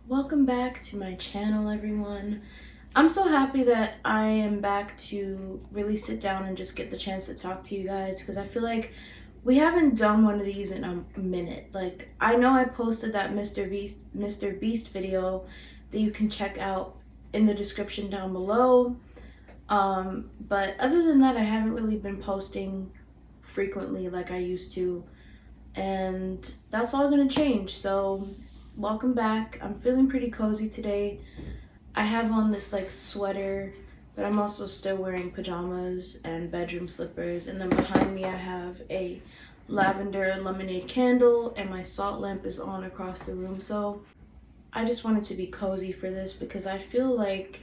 Welcome back to my channel, everyone. I'm so happy that I am back to really sit down and just get the chance to talk to you guys because I feel like we haven't done one of these in a minute. Like, I know I posted that Mr. Beast video that you can check out in the description down below. But other than that, I haven't really been posting frequently like I used to, and that's all gonna change. So welcome back. I'm feeling pretty cozy today. I have on this like sweater, but I'm also still wearing pajamas and bedroom slippers. And then behind me I have a lavender lemonade candle, and my salt lamp is on across the room. So I just wanted to be cozy for this because I feel like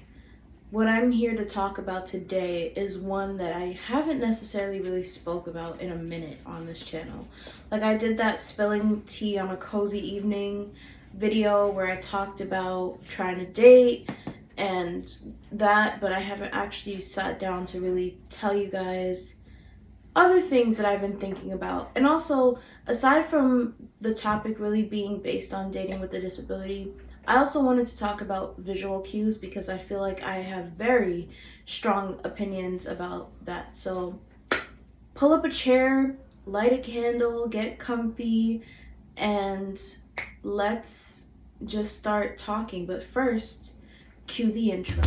what I'm here to talk about today is one that I haven't necessarily really spoke about in a minute on this channel. Like, I did that spilling tea on a cozy evening video where I talked about trying to date and that, but I haven't actually sat down to really tell you guys other things that I've been thinking about. And also, aside from the topic really being based on dating with a disability, I also wanted to talk about visual cues because I feel like I have very strong opinions about that. So, pull up a chair, light a candle, get comfy, and let's just start talking. But first, cue the intro.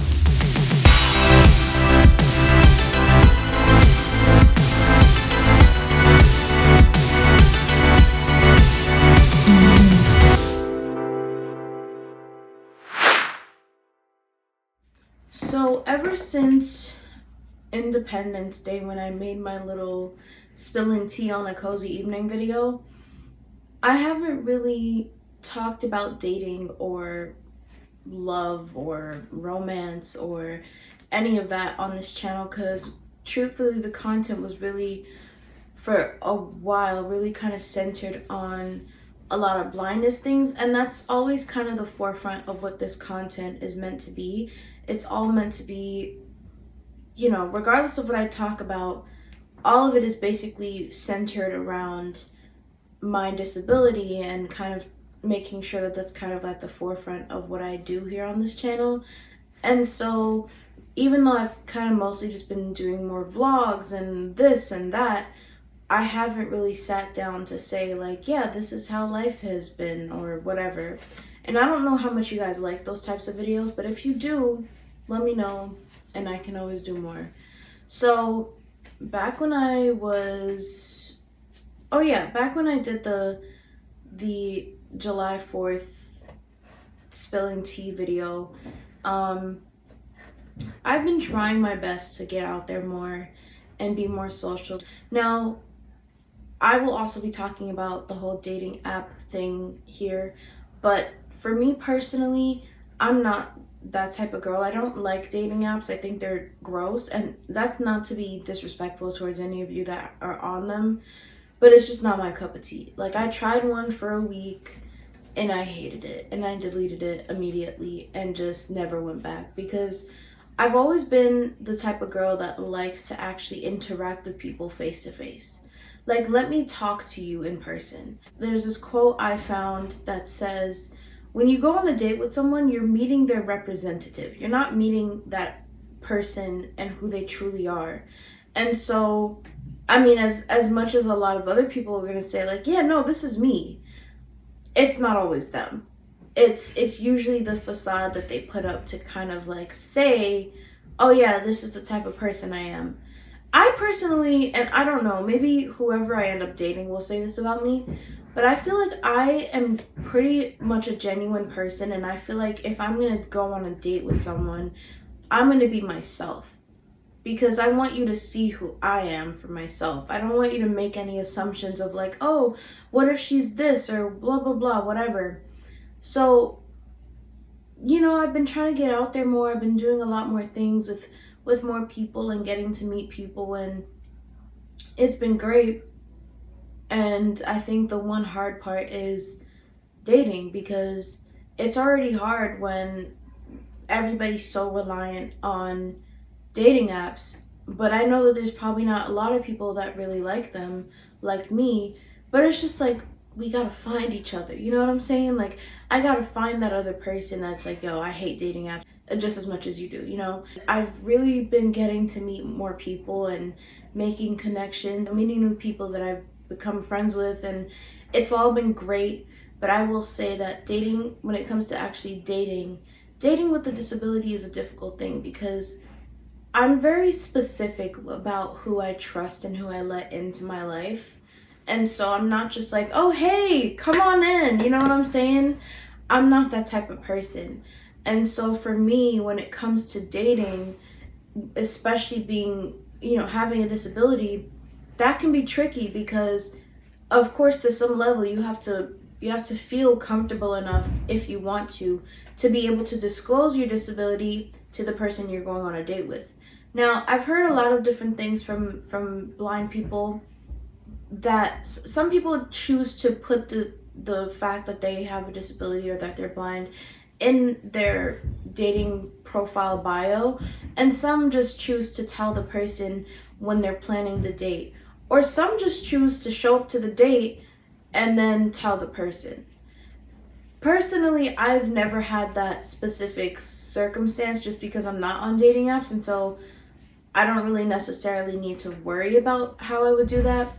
So, ever since Independence Day, when I made my little spilling tea on a cozy evening video, I haven't really talked about dating or love or romance or any of that on this channel because truthfully, the content was really, for a while, really kind of centered on a lot of blindness things, and that's always kind of the forefront of what this content is meant to be. It's all meant to be, regardless of what I talk about, all of it is basically centered around my disability and kind of making sure that that's kind of at the forefront of what I do here on this channel. And so, even though I've kind of mostly just been doing more vlogs and this and that, I haven't really sat down to say, like, yeah, this is how life has been or whatever. And I don't know how much you guys like those types of videos, but if you do, let me know and I can always do more. So, back when I was, back when I did the July 4th spilling tea video, I've been trying my best to get out there more and be more social. Now, I will also be talking about the whole dating app thing here, but for me personally, I'm not that type of girl. I don't like dating apps. I think they're gross, and that's not to be disrespectful towards any of you that are on them, but it's just not my cup of tea. Like, I tried one for a week and I hated it, and I deleted it immediately and just never went back because I've always been the type of girl that likes to actually interact with people face to face. Like, let me talk to you in person. There's this quote I found that says, when you go on a date with someone, you're meeting their representative. You're not meeting that person and who they truly are. And so, I mean, as much as a lot of other people are going to say, like, yeah, no, this is me, it's not always them. It's usually the facade that they put up to kind of like say, oh yeah, this is the type of person I am. I personally, and I don't know, maybe whoever I end up dating will say this about me, but I feel like I am pretty much a genuine person, and I feel like if I'm gonna go on a date with someone, I'm gonna be myself. Because I want you to see who I am for myself. I don't want you to make any assumptions of like, oh, what if she's this or blah, blah, blah, whatever. So, I've been trying to get out there more. I've been doing a lot more things with more people and getting to meet people, and it's been great. And I think the one hard part is dating because it's already hard when everybody's so reliant on dating apps. But I know that there's probably not a lot of people that really like them, like me. But it's just like, we gotta find each other. You know what I'm saying? Like, I gotta find that other person that's like, yo, I hate dating apps just as much as you do, you know? I've really been getting to meet more people and making connections, meeting new people that I've become friends with, and it's all been great. But I will say that dating, when it comes to actually dating with a disability is a difficult thing because I'm very specific about who I trust and who I let into my life. And so I'm not just like, oh, hey, come on in. You know what I'm saying? I'm not that type of person. And so for me, when it comes to dating, especially being, having a disability, that can be tricky because of course to some level you have to feel comfortable enough if you want to be able to disclose your disability to the person you're going on a date with. Now, I've heard a lot of different things from blind people that some people choose to put the fact that they have a disability or that they're blind in their dating profile bio, and some just choose to tell the person when they're planning the date, or some just choose to show up to the date and then tell the person. Personally, I've never had that specific circumstance just because I'm not on dating apps, and so I don't really necessarily need to worry about how I would do that.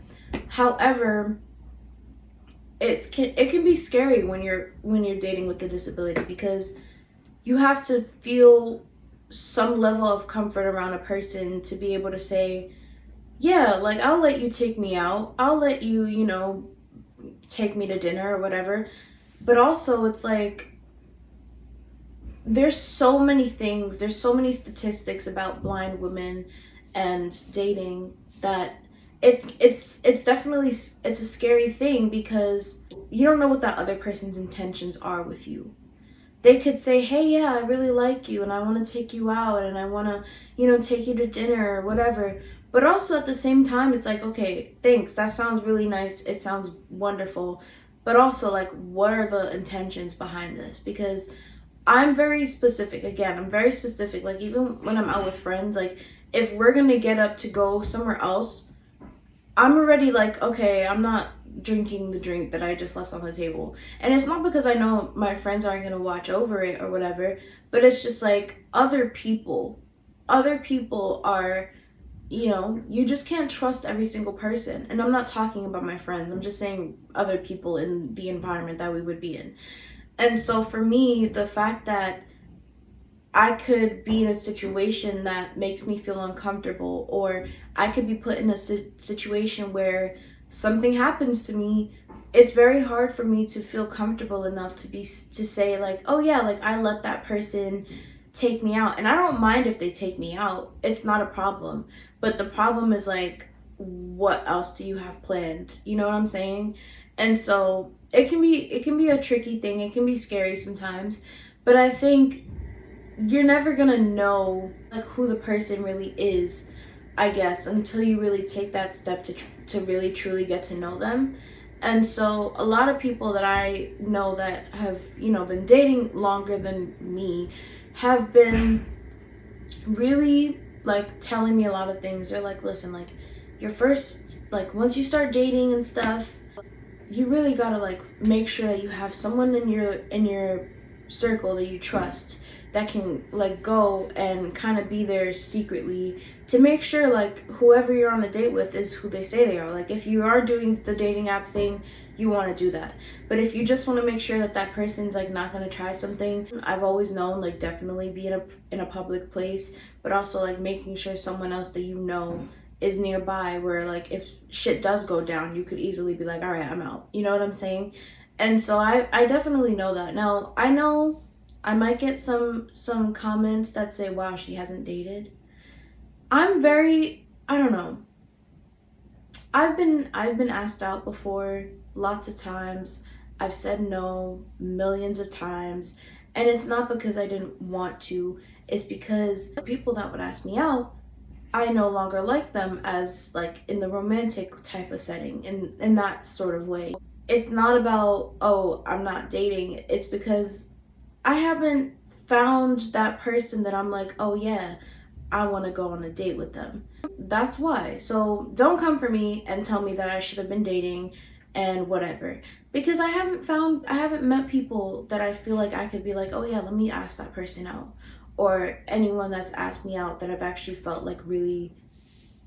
However, it can be scary when you're dating with a disability because you have to feel some level of comfort around a person to be able to say, yeah, like I'll let you take me out. I'll let you, take me to dinner or whatever. But also it's like there's so many statistics about blind women and dating that it's definitely it's a scary thing because you don't know what that other person's intentions are with you. They could say, hey, yeah, I really like you and I want to take you out and I want to, take you to dinner or whatever. But also at the same time, it's like, okay, thanks, that sounds really nice, it sounds wonderful, but also like what are the intentions behind this? Because I'm very specific. Again, I'm very specific. Like, even when I'm out with friends, like, if we're gonna get up to go somewhere else, I'm already like, okay, I'm not drinking the drink that I just left on the table. And it's not because I know my friends aren't gonna watch over it or whatever, but it's just like other people. Other people are, you just can't trust every single person. And I'm not talking about my friends, I'm just saying other people in the environment that we would be in. And so for me, the fact that I could be in a situation that makes me feel uncomfortable, or I could be put in a situation where something happens to me, it's very hard for me to feel comfortable enough to say like, oh yeah, like I let that person take me out. And I don't mind if they take me out. It's not a problem. But the problem is like, what else do you have planned? You know what I'm saying? And so it can be a tricky thing. It can be scary sometimes. But I think you're never gonna know like who the person really is, I guess, until you really take that step to really truly get to know them. And so a lot of people that I know that have, been dating longer than me have been really like telling me a lot of things. They're like, listen, like your first, like once you start dating and stuff, you really gotta like make sure that you have someone in your circle that you trust that can like go and kind of be there secretly to make sure like whoever you're on a date with is who they say they are. Like if you are doing the dating app thing, you want to do that. But if you just want to make sure that that person's like not going to try something, I've always known like definitely be in a public place, but also like making sure someone else that you know is nearby where like if shit does go down, you could easily be like, all right, I'm out. You know what I'm saying? And so I definitely know that. Now, I know I might get some comments that say, wow, she hasn't dated. I don't know. I've been asked out before lots of times. I've said no millions of times, and it's not because I didn't want to. It's because the people that would ask me out, I no longer like them as like in the romantic type of setting in that sort of way. It's not about, oh, I'm not dating. It's because I haven't found that person that I'm like, oh yeah, I want to go on a date with them. That's why. So don't come for me and tell me that I should have been dating and whatever. Because I haven't met people that I feel like I could be like, oh yeah, let me ask that person out. Or anyone that's asked me out that I've actually felt like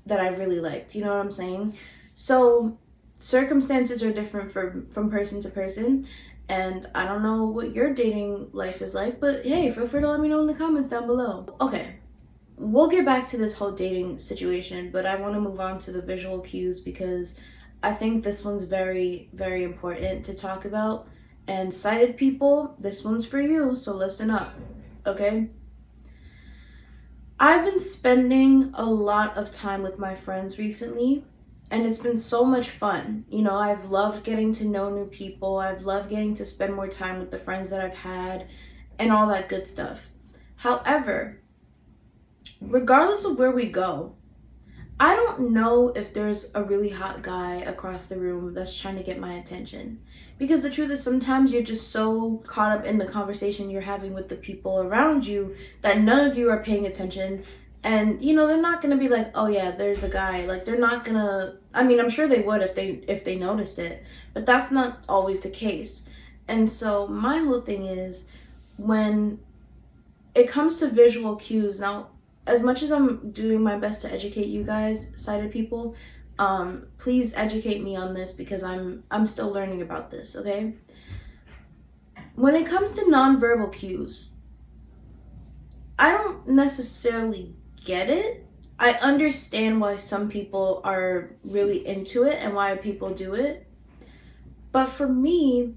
that I really liked. You know what I'm saying? So circumstances are different from person to person. And I don't know what your dating life is like, but hey, feel free to let me know in the comments down below. Okay, we'll get back to this whole dating situation, but I want to move on to the visual cues because I think this one's very, very important to talk about. And sighted people, this one's for you, so listen up, okay? I've been spending a lot of time with my friends recently, and it's been so much fun. You know, I've loved getting to know new people, I've loved getting to spend more time with the friends that I've had, and all that good stuff. However, regardless of where we go, I don't know if there's a really hot guy across the room that's trying to get my attention. Because the truth is, sometimes you're just so caught up in the conversation you're having with the people around you that none of you are paying attention. And you know, they're not gonna be like, oh yeah, there's a guy. Like they're not gonna, I mean, I'm sure they would if they noticed it, but that's not always the case. And so my whole thing is when it comes to visual cues, now as much as I'm doing my best to educate you guys, sighted people, please educate me on this because I'm still learning about this, okay? When it comes to nonverbal cues, I don't necessarily get it. I understand why some people are really into it and why people do it. But for me,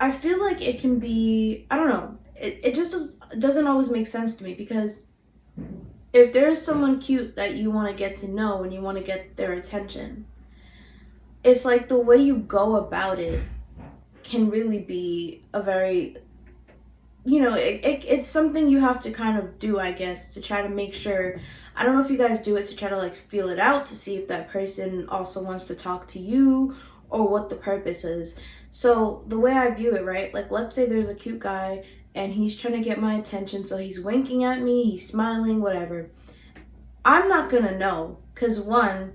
I feel like it can be, I don't know, it just doesn't always make sense to me because if there's someone cute that you want to get to know and you want to get their attention, it's like the way you go about it can really be a very, you know, it's something you have to kind of do, I guess, to try to make sure. I don't know if you guys do it to try to like feel it out to see if that person also wants to talk to you or what the purpose is. So the way I view it, right? Like let's say there's a cute guy and he's trying to get my attention, so he's winking at me, he's smiling, whatever. I'm not gonna know because one,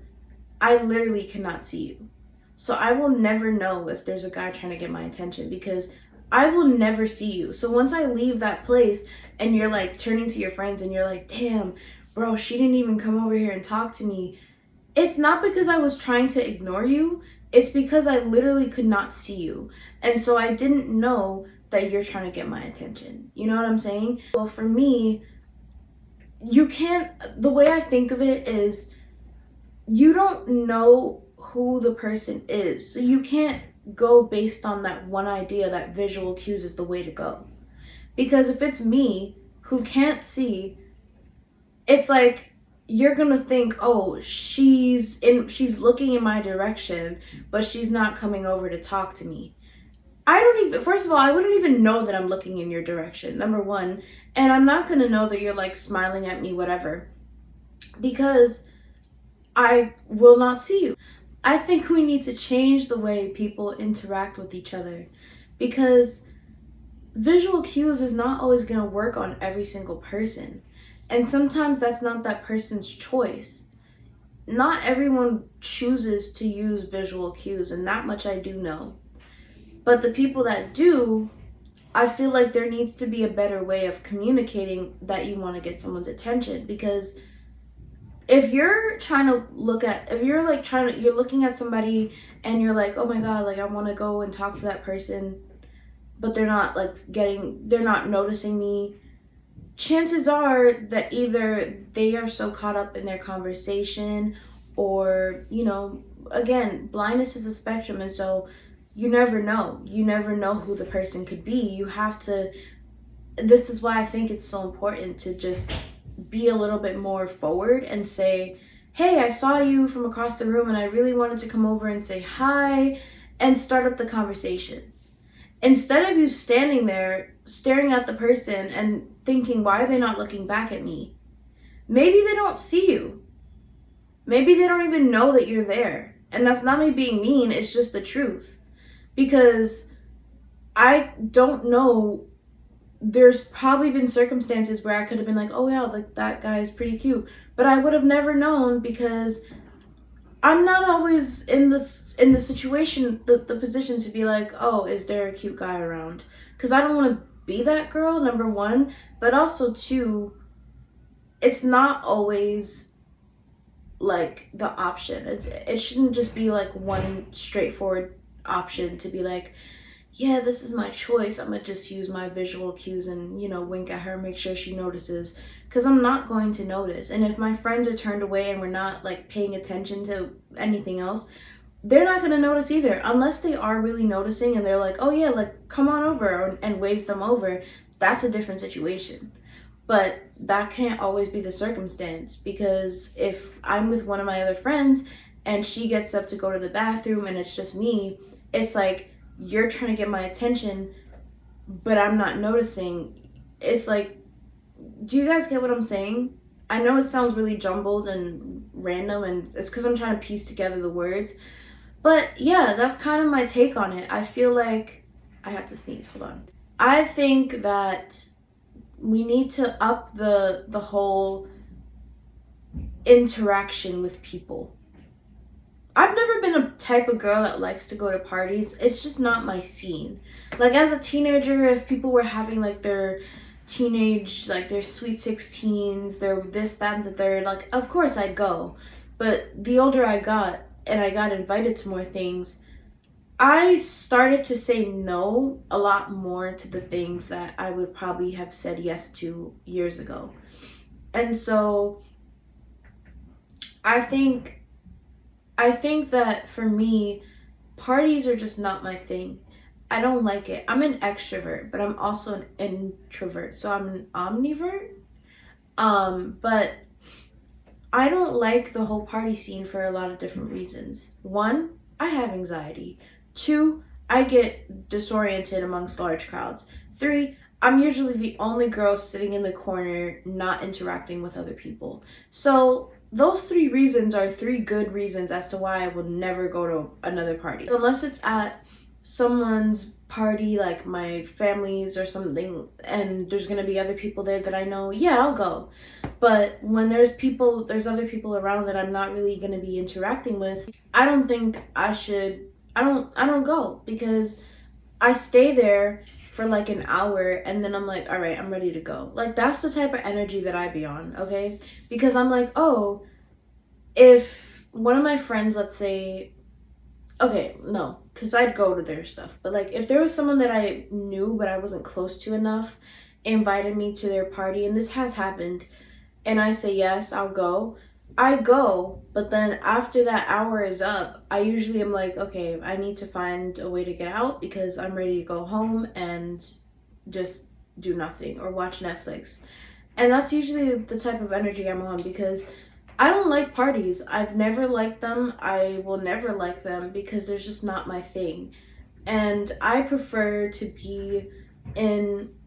I literally cannot see you. So I will never know if there's a guy trying to get my attention because I will never see you. So once I leave that place and you're like turning to your friends and you're like, damn, bro, she didn't even come over here and talk to me. It's not because I was trying to ignore you. It's because I literally could not see you. And so I didn't know that you're trying to get my attention. You know what I'm saying? Well, for me, you can't, the way I think of it is you don't know who the person is. So you can't go based on that one idea that visual cues is the way to go. Because if it's me who can't see, it's like you're gonna think, oh, she's looking in my direction, but she's not coming over to talk to me. I don't even, first of all, I wouldn't even know that I'm looking in your direction, number one. And I'm not gonna know that you're like smiling at me, whatever, because I will not see you. I think we need to change the way people interact with each other because visual cues is not always gonna work on every single person. And sometimes that's not that person's choice. Not everyone chooses to use visual cues, and that much I do know. But the people that do, I feel like there needs to be a better way of communicating that you want to get someone's attention. Because if you're trying to if you're like you're looking at somebody and you're like, oh my God, like I want to go and talk to that person, but they're not they're not noticing me, chances are that either they are so caught up in their conversation or, you know, again, blindness is a spectrum. And so you never know. You never know who the person could be. You have to, this is why I think it's so important to just be a little bit more forward and say, hey, I saw you from across the room and I really wanted to come over and say hi and start up the conversation. Instead of you standing there staring at the person and thinking, why are they not looking back at me? Maybe they don't see you. Maybe they don't even know that you're there. And that's not me being mean, it's just the truth. Because I don't know, there's probably been circumstances where I could have been like, oh yeah, like that guy is pretty cute. But I would have never known because I'm not always in the situation, the position to be like, oh, is there a cute guy around? Because I don't want to be that girl, number one, but also two, it's not always like the option. It shouldn't just be like one straightforward option to be like, yeah, this is my choice. I'm gonna just use my visual cues and, wink at her, make sure she notices. Because I'm not going to notice. And if my friends are turned away and we're not like paying attention to anything else, they're not gonna notice either. Unless they are really noticing and they're like, oh yeah, like come on over, and waves them over. That's a different situation. But that can't always be the circumstance, because if I'm with one of my other friends and she gets up to go to the bathroom and it's just me, it's like you're trying to get my attention, but I'm not noticing. It's like, do you guys get what I'm saying? I know it sounds really jumbled and random, and it's because I'm trying to piece together the words. But yeah, that's kind of my take on it. I feel like I have to sneeze. Hold on. I think that we need to up the whole interaction with people. I've never been a type of girl that likes to go to parties. It's just not my scene. Like as a teenager, if people were having like their teenage, like their sweet 16s, their this, that, and the third, like of course I'd go. But the older I got and I got invited to more things, I started to say no a lot more to the things that I would probably have said yes to years ago. And so I think I think that for me, parties are just not my thing. I don't like it. I'm an extrovert, but I'm also an introvert. So I'm an omnivert. But I don't like the whole party scene for a lot of different reasons. One, I have anxiety. Two, I get disoriented amongst large crowds. Three, I'm usually the only girl sitting in the corner not interacting with other people. So those three reasons are three good reasons as to why I would never go to another party. Unless it's at someone's party, like my family's or something, and there's gonna be other people there that I know, yeah, I'll go. But when there's other people around that I'm not really gonna be interacting with, I don't think I should. I don't go, because I stay there for like an hour and then I'm like, all right, I'm ready to go. Like that's the type of energy that I be on, okay? Because I'm like, oh, if one of my friends, let's say, okay, no, because I'd go to their stuff, but like if there was someone that I knew but I wasn't close to enough, invited me to their party, and this has happened, and I say yes, I'll go. I go, but then after that hour is up, I usually am like, okay, I need to find a way to get out because I'm ready to go home and just do nothing or watch Netflix. And that's usually the type of energy I'm on, because I don't like parties. I've never liked them. I will never like them because they're just not my thing. And I prefer to be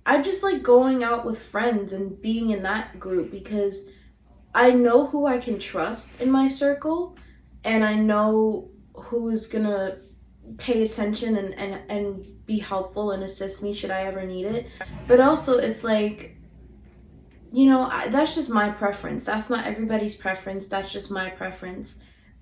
I just like going out with friends and being in that group, because I know who I can trust in my circle, and I know who's gonna pay attention and be helpful and assist me should I ever need it. But also, it's like, that's just my preference. That's not everybody's preference. That's just my preference.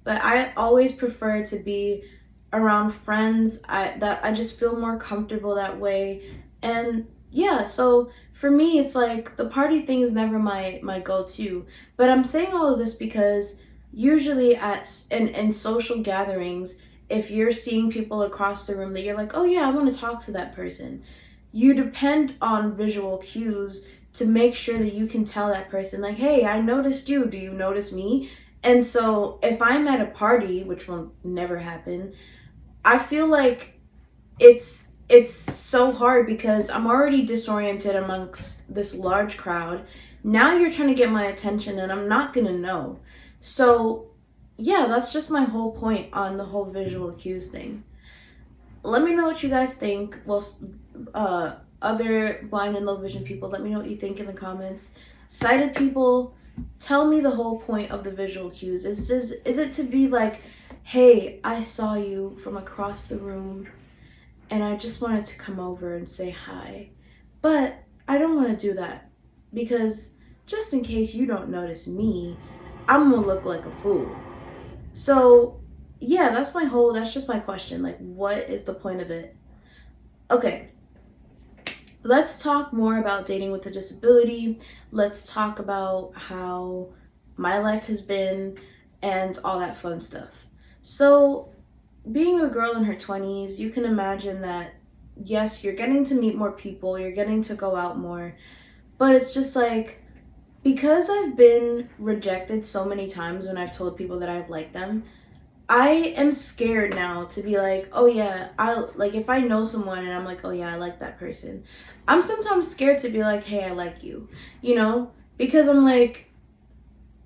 But I always prefer to be around friends. I just feel more comfortable that way. And yeah, so for me, it's like the party thing is never my go-to. But I'm saying all of this because usually in social gatherings, if you're seeing people across the room that you're like, oh yeah, I want to talk to that person, you depend on visual cues to make sure that you can tell that person, like, hey, I noticed you, do you notice me? And so if I'm at a party, which will never happen, I feel like it's so hard because I'm already disoriented amongst this large crowd. Now you're trying to get my attention and I'm not gonna know. So yeah, that's just my whole point on the whole visual cues thing. Let me know what you guys think. Well, other blind and low vision people, let me know what you think in the comments. Sighted people, tell me the whole point of the visual cues. Is it to be like, hey, I saw you from across the room and I just wanted to come over and say hi. But I don't want to do that, because just in case you don't notice me, I'm gonna look like a fool. So, yeah, that's just my question. Like, what is the point of it? Okay, let's talk more about dating with a disability. Let's talk about how my life has been and all that fun stuff. So, being a girl in her 20s, you can imagine that yes, you're getting to meet more people, you're getting to go out more, but it's just like because I've been rejected so many times when I've told people that I've liked them, I am scared now to be like, oh yeah, I like if I know someone and I'm like, oh yeah, I like that person. I'm sometimes scared to be like, hey, I like you, you know? Because I'm like,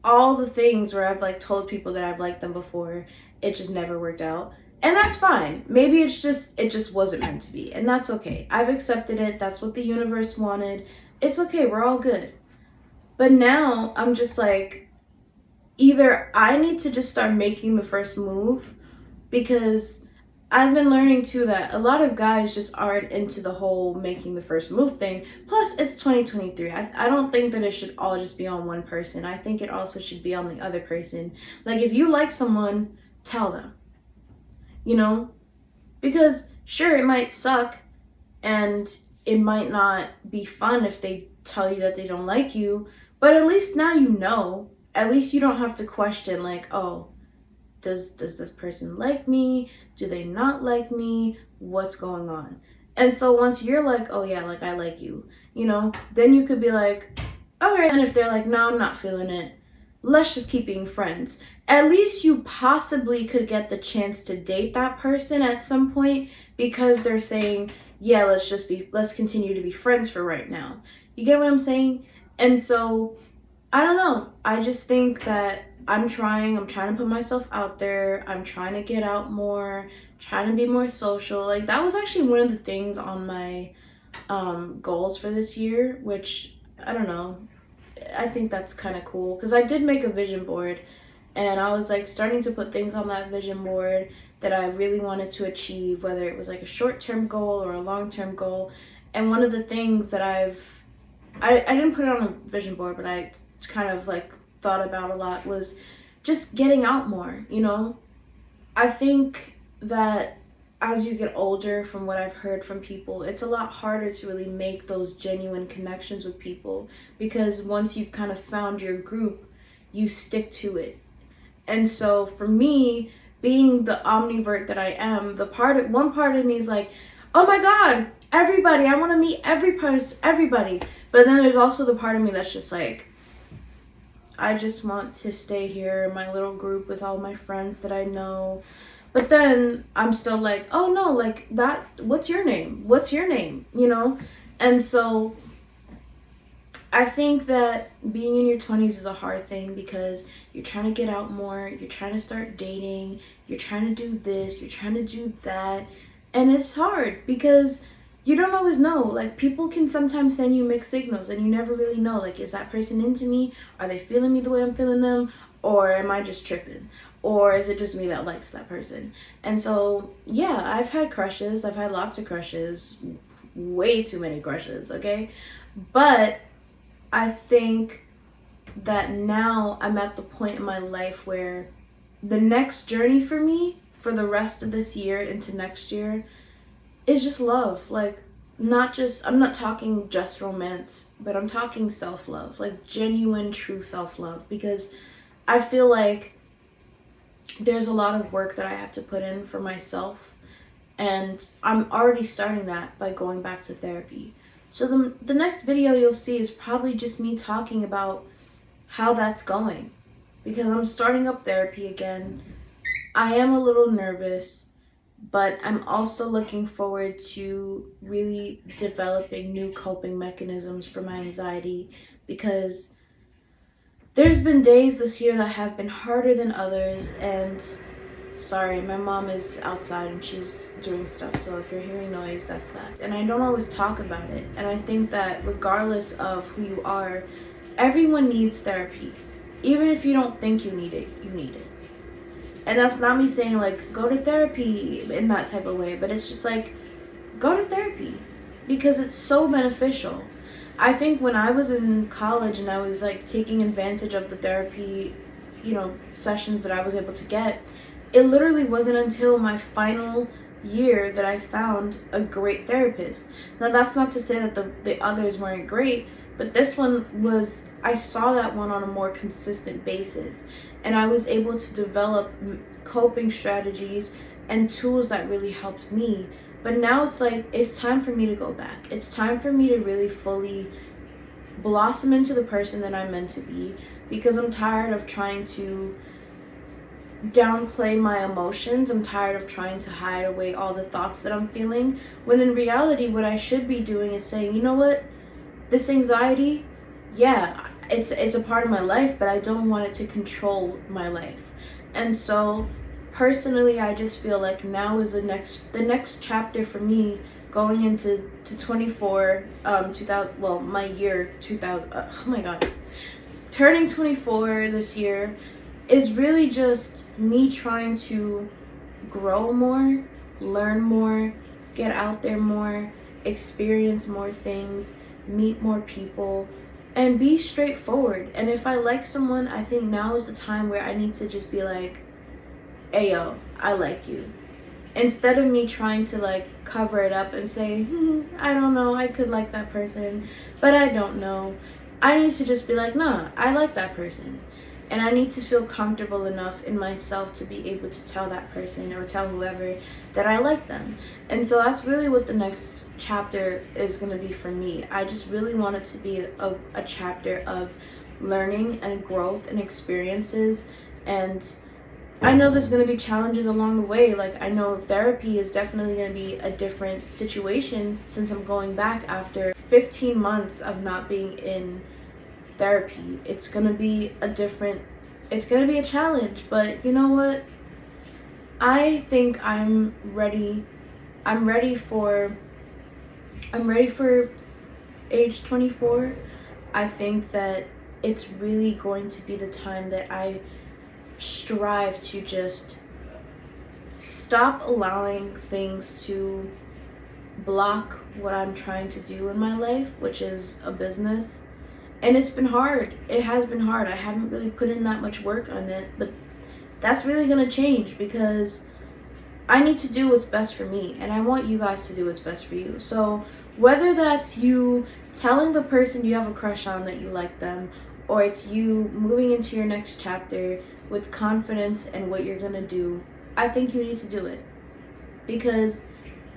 all the things where I've like told people that I've liked them before, it just never worked out. And that's fine. Maybe it just wasn't meant to be. And that's okay. I've accepted it. That's what the universe wanted. It's okay. We're all good. But now I'm just like, either I need to just start making the first move because I've been learning too that a lot of guys just aren't into the whole making the first move thing. Plus, it's 2023. I don't think that it should all just be on one person. I think it also should be on the other person. Like, if you like someone, tell them, you know? Because, sure, it might suck and it might not be fun if they tell you that they don't like you, but at least now you know. At least you don't have to question, like, oh, does this person like me? Do they not like me? What's going on? And so once you're like, oh yeah, like I like you, you know, then you could be like, all right. And if they're like, no, I'm not feeling it, let's just keep being friends. At least you possibly could get the chance to date that person at some point because they're saying, yeah, let's continue to be friends for right now. You get what I'm saying? And so I don't know. I just think that I'm trying to put myself out there. I'm trying to get out more, trying to be more social. Like that was actually one of the things on my goals for this year, which I don't know. I think that's kind of cool because I did make a vision board and I was like starting to put things on that vision board that I really wanted to achieve, whether it was like a short-term goal or a long-term goal. And one of the things that I didn't put it on a vision board, but I kind of like thought about a lot was just getting out more, you know? I think that as you get older, from what I've heard from people, it's a lot harder to really make those genuine connections with people because once you've kind of found your group, you stick to it. And so for me, being the omnivert that I am, one part of me is like, oh my god, everybody, I want to meet everybody. But then there's also the part of me that's just like, I just want to stay here in my little group with all my friends that I know. But then I'm still like, oh no, like that, what's your name? What's your name? You know? And so I think that being in your 20s is a hard thing because you're trying to get out more, you're trying to start dating, you're trying to do this, you're trying to do that. And it's hard because you don't always know. Like, people can sometimes send you mixed signals and you never really know. Like, is that person into me? Are they feeling me the way I'm feeling them? Or am I just tripping? Or is it just me that likes that person? And so, yeah, I've had crushes. I've had lots of crushes. Way too many crushes, okay? But I think that now I'm at the point in my life where the next journey for me for the rest of this year into next year is just love. Like, not just, I'm not talking just romance, but I'm talking self-love, like genuine, true self-love, because I feel like there's a lot of work that I have to put in for myself, and I'm already starting that by going back to therapy. So the next video you'll see is probably just me talking about how that's going, because I'm starting up therapy again. I am a little nervous, but I'm also looking forward to really developing new coping mechanisms for my anxiety, because there's been days this year that have been harder than others. And sorry, my mom is outside and she's doing stuff, so if you're hearing noise, that's that. And I don't always talk about it, and I think that regardless of who you are, everyone needs therapy. Even if you don't think you need it, you need it. And that's not me saying like go to therapy in that type of way, but it's just like go to therapy because it's so beneficial. I think when I was in college and I was like taking advantage of the therapy, sessions that I was able to get, it literally wasn't until my final year that I found a great therapist. Now, that's not to say that the others weren't great, but this one was, I saw that one on a more consistent basis, and I was able to develop coping strategies and tools that really helped me. But now it's like, it's time for me to go back. It's time for me to really fully blossom into the person that I'm meant to be, because I'm tired of trying to downplay my emotions. I'm tired of trying to hide away all the thoughts that I'm feeling, when in reality what I should be doing is saying, you know what, this anxiety, yeah, it's a part of my life, but I don't want it to control my life. And so personally, I just feel like now is the next chapter for me, going into 24, 2000, well, my year 2000, oh my god, turning 24 this year, is really just me trying to grow more, learn more, get out there more, experience more things, meet more people, and be straightforward. And if I like someone, I think now is the time where I need to just be like, hey yo, I like you. Instead of me trying to like cover it up and say, I don't know, I could like that person, but I don't know. I need to just be like, nah, I like that person. And I need to feel comfortable enough in myself to be able to tell that person or tell whoever that I like them. And so that's really what the next chapter is going to be for me. I just really want it to be a chapter of learning and growth and experiences. And I know there's going to be challenges along the way. Like, I know therapy is definitely going to be a different situation, since I'm going back after 15 months of not being in therapy. It's going to be a challenge, but you know what? I think I'm ready for age 24. I think that it's really going to be the time that I strive to just stop allowing things to block what I'm trying to do in my life, which is a business. And it's been hard. It has been hard. I haven't really put in that much work on it, but that's really going to change, because I need to do what's best for me, and I want you guys to do what's best for you. So whether that's you telling the person you have a crush on that you like them, or it's you moving into your next chapter with confidence in what you're going to do, I think you need to do it. Because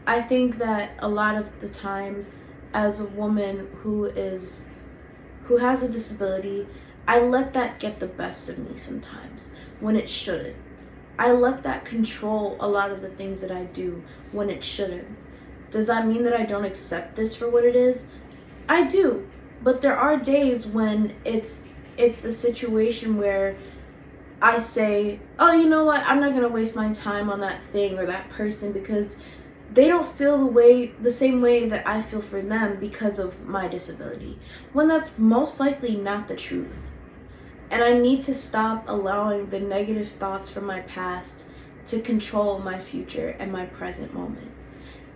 I think that a lot of the time, as a woman who has a disability, I let that get the best of me sometimes when it shouldn't. I let that control a lot of the things that I do when it shouldn't. Does that mean that I don't accept this for what it is? I do. But there are days when it's a situation where I say, oh, you know what, I'm not going to waste my time on that thing or that person, because they don't feel the same way that I feel for them because of my disability, when that's most likely not the truth. And I need to stop allowing the negative thoughts from my past to control my future and my present moment.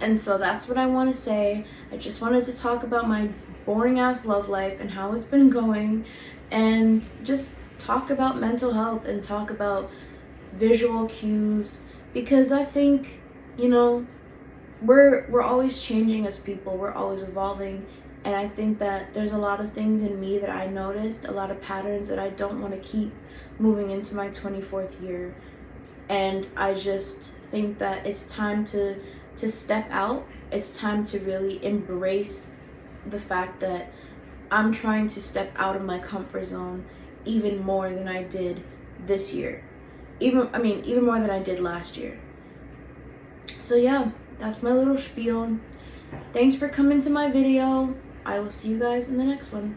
And so that's what I want to say. I just wanted to talk about my boring ass love life and how it's been going, and just talk about mental health and talk about visual cues, because I think, we're always changing as people, we're always evolving, and I think that there's a lot of things in me that I noticed, a lot of patterns that I don't want to keep moving into my 24th year. And I just think that it's time to step out. It's time to really embrace the fact that I'm trying to step out of my comfort zone even more than I did this year. Even more than I did last year. So yeah, that's my little spiel. Thanks for coming to my video. I will see you guys in the next one.